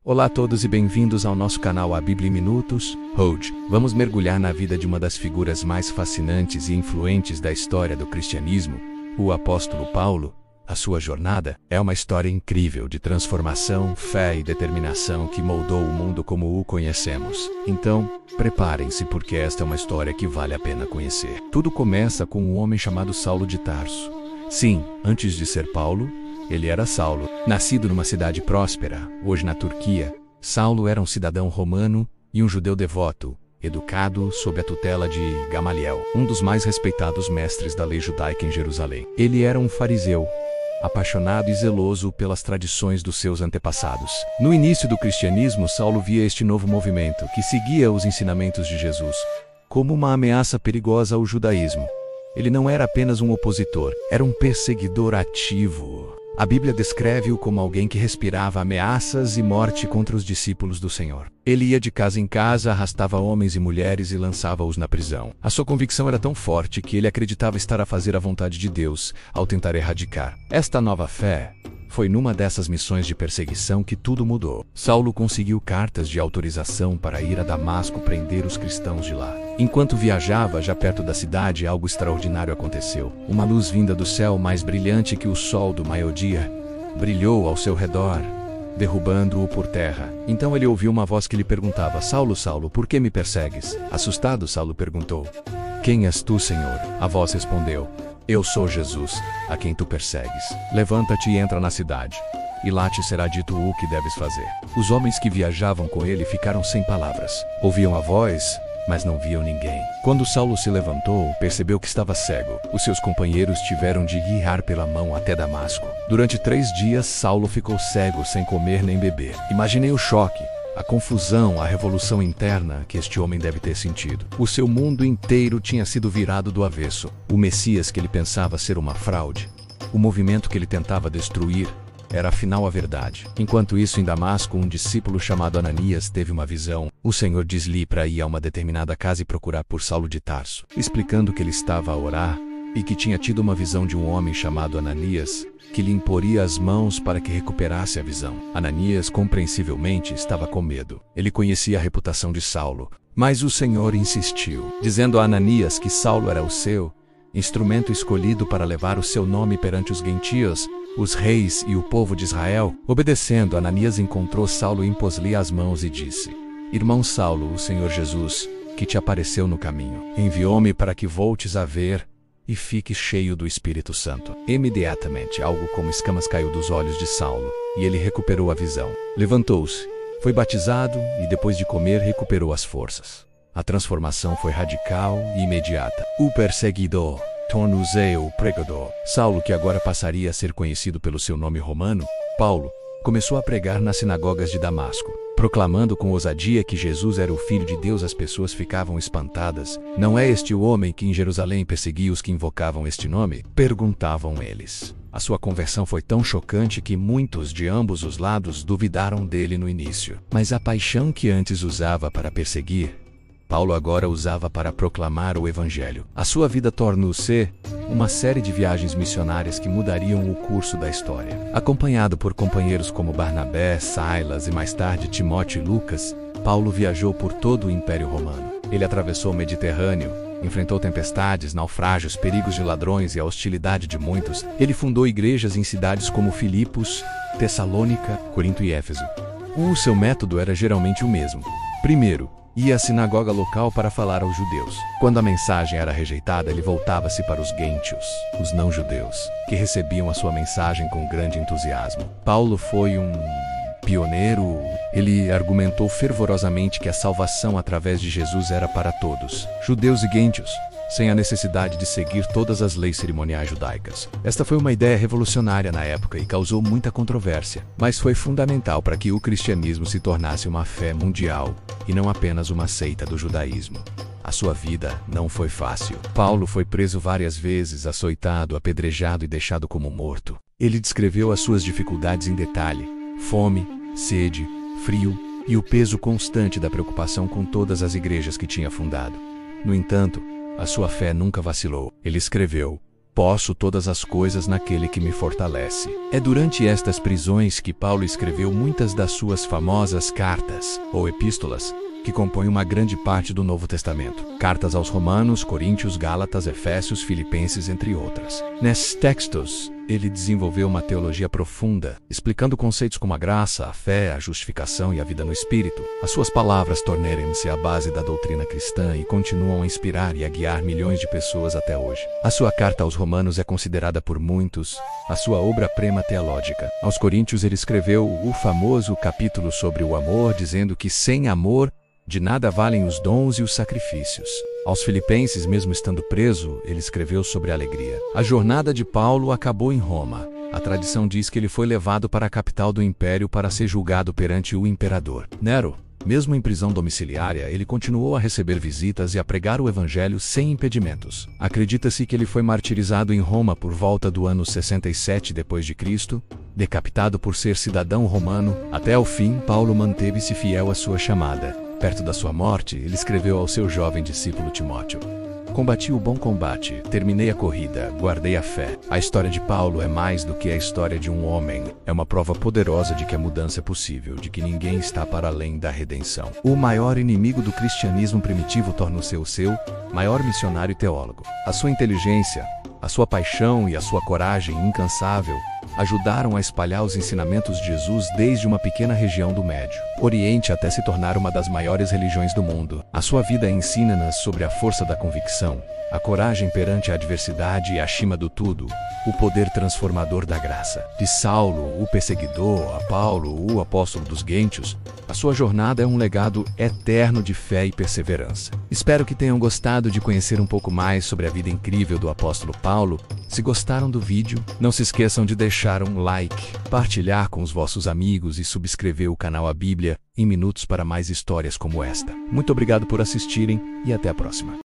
Olá a todos e bem-vindos ao nosso canal A Bíblia em Minutos. Hoje, vamos mergulhar na vida de uma das figuras mais fascinantes e influentes da história do cristianismo, o apóstolo Paulo. A sua jornada é uma história incrível de transformação, fé e determinação que moldou o mundo como o conhecemos. Então, preparem-se porque esta é uma história que vale a pena conhecer. Tudo começa com um homem chamado Saulo de Tarso. Sim, antes de ser Paulo, ele era Saulo. Nascido numa cidade próspera, hoje na Turquia, Saulo era um cidadão romano e um judeu devoto, educado sob a tutela de Gamaliel, um dos mais respeitados mestres da lei judaica em Jerusalém. Ele era um fariseu, apaixonado e zeloso pelas tradições dos seus antepassados. No início do cristianismo, Saulo via este novo movimento, que seguia os ensinamentos de Jesus, como uma ameaça perigosa ao judaísmo. Ele não era apenas um opositor, era um perseguidor ativo. A Bíblia descreve-o como alguém que respirava ameaças e morte contra os discípulos do Senhor. Ele ia de casa em casa, arrastava homens e mulheres e lançava-os na prisão. A sua convicção era tão forte que ele acreditava estar a fazer a vontade de Deus ao tentar erradicar. Esta nova fé foi numa dessas missões de perseguição que tudo mudou. Saulo conseguiu cartas de autorização para ir a Damasco prender os cristãos de lá. Enquanto viajava, já perto da cidade, algo extraordinário aconteceu. Uma luz vinda do céu, mais brilhante que o sol do meio-dia, brilhou ao seu redor, derrubando-o por terra. Então ele ouviu uma voz que lhe perguntava: Saulo, Saulo, por que me persegues? Assustado, Saulo perguntou: Quem és tu, Senhor? A voz respondeu: Eu sou Jesus, a quem tu persegues. Levanta-te e entra na cidade, e lá te será dito o que deves fazer. Os homens que viajavam com ele ficaram sem palavras. Ouviam a voz, mas não viam ninguém. Quando Saulo se levantou, percebeu que estava cego. Os seus companheiros tiveram de guiar pela mão até Damasco. Durante 3 dias, Saulo ficou cego, sem comer nem beber. Imaginei o choque, a confusão, a revolução interna que este homem deve ter sentido. O seu mundo inteiro tinha sido virado do avesso. O Messias que ele pensava ser uma fraude, o movimento que ele tentava destruir, era afinal a verdade. Enquanto isso, em Damasco, um discípulo chamado Ananias teve uma visão. O Senhor diz-lhe para ir a uma determinada casa e procurar por Saulo de Tarso, explicando que ele estava a orar e que tinha tido uma visão de um homem chamado Ananias, que lhe imporia as mãos para que recuperasse a visão. Ananias, compreensivelmente, estava com medo. Ele conhecia a reputação de Saulo, mas o Senhor insistiu, dizendo a Ananias que Saulo era o seu instrumento escolhido para levar o seu nome perante os gentios, os reis e o povo de Israel. Obedecendo, Ananias encontrou Saulo e impôs-lhe as mãos e disse: Irmão Saulo, o Senhor Jesus, que te apareceu no caminho, enviou-me para que voltes a ver e fique cheio do Espírito Santo. Imediatamente, algo como escamas caiu dos olhos de Saulo, e ele recuperou a visão. Levantou-se, foi batizado e depois de comer recuperou as forças. A transformação foi radical e imediata. O perseguidor tornou-se o pregador. Saulo, que agora passaria a ser conhecido pelo seu nome romano, Paulo, começou a pregar nas sinagogas de Damasco, proclamando com ousadia que Jesus era o Filho de Deus. As pessoas ficavam espantadas. Não é este o homem que em Jerusalém perseguia os que invocavam este nome? Perguntavam eles. A sua conversão foi tão chocante que muitos de ambos os lados duvidaram dele no início. Mas a paixão que antes usava para perseguir, Paulo agora usava para proclamar o Evangelho. A sua vida tornou-se uma série de viagens missionárias que mudariam o curso da história. Acompanhado por companheiros como Barnabé, Silas e mais tarde Timóteo e Lucas, Paulo viajou por todo o Império Romano. Ele atravessou o Mediterrâneo, enfrentou tempestades, naufrágios, perigos de ladrões e a hostilidade de muitos. Ele fundou igrejas em cidades como Filipos, Tessalônica, Corinto e Éfeso. O seu método era geralmente o mesmo. Primeiro, ia à sinagoga local para falar aos judeus. Quando a mensagem era rejeitada, ele voltava-se para os gentios, os não-judeus, que recebiam a sua mensagem com grande entusiasmo. Paulo foi um pioneiro. Ele argumentou fervorosamente que a salvação através de Jesus era para todos, judeus e gentios, sem a necessidade de seguir todas as leis cerimoniais judaicas. Esta foi uma ideia revolucionária na época e causou muita controvérsia, mas foi fundamental para que o cristianismo se tornasse uma fé mundial e não apenas uma seita do judaísmo. A sua vida não foi fácil. Paulo foi preso várias vezes, açoitado, apedrejado e deixado como morto. Ele descreveu as suas dificuldades em detalhe: fome, sede, frio e o peso constante da preocupação com todas as igrejas que tinha fundado. No entanto, a sua fé nunca vacilou. Ele escreveu: posso todas as coisas naquele que me fortalece. É durante estas prisões que Paulo escreveu muitas das suas famosas cartas, ou epístolas, que compõem uma grande parte do Novo Testamento. Cartas aos Romanos, Coríntios, Gálatas, Efésios, Filipenses, entre outras. Nesses textos, ele desenvolveu uma teologia profunda, explicando conceitos como a graça, a fé, a justificação e a vida no Espírito. As suas palavras tornaram-se a base da doutrina cristã e continuam a inspirar e a guiar milhões de pessoas até hoje. A sua carta aos Romanos é considerada por muitos a sua obra-prima teológica. Aos Coríntios ele escreveu o famoso capítulo sobre o amor, dizendo que sem amor, de nada valem os dons e os sacrifícios. Aos Filipenses, mesmo estando preso, ele escreveu sobre a alegria. A jornada de Paulo acabou em Roma. A tradição diz que ele foi levado para a capital do império para ser julgado perante o imperador Nero. Mesmo em prisão domiciliária, ele continuou a receber visitas e a pregar o evangelho sem impedimentos. Acredita-se que ele foi martirizado em Roma por volta do ano 67 d.C., decapitado por ser cidadão romano. Até o fim, Paulo manteve-se fiel à sua chamada. Perto da sua morte, ele escreveu ao seu jovem discípulo Timóteo: "Combati o bom combate, terminei a corrida, guardei a fé." A história de Paulo é mais do que a história de um homem. É uma prova poderosa de que a mudança é possível, de que ninguém está para além da redenção. O maior inimigo do cristianismo primitivo torna-se o seu maior missionário e teólogo. A sua inteligência, a sua paixão e a sua coragem incansável ajudaram a espalhar os ensinamentos de Jesus desde uma pequena região do Médio Oriente até se tornar uma das maiores religiões do mundo. A sua vida ensina-nos sobre a força da convicção, a coragem perante a adversidade e, acima do tudo, o poder transformador da graça. De Saulo, o perseguidor, a Paulo, o apóstolo dos gentios, a sua jornada é um legado eterno de fé e perseverança. Espero que tenham gostado de conhecer um pouco mais sobre a vida incrível do apóstolo Paulo. Se gostaram do vídeo, não se esqueçam de deixar um like, partilhar com os vossos amigos e subscrever o canal A Bíblia em Minutos para mais histórias como esta. Muito obrigado por assistirem e até a próxima.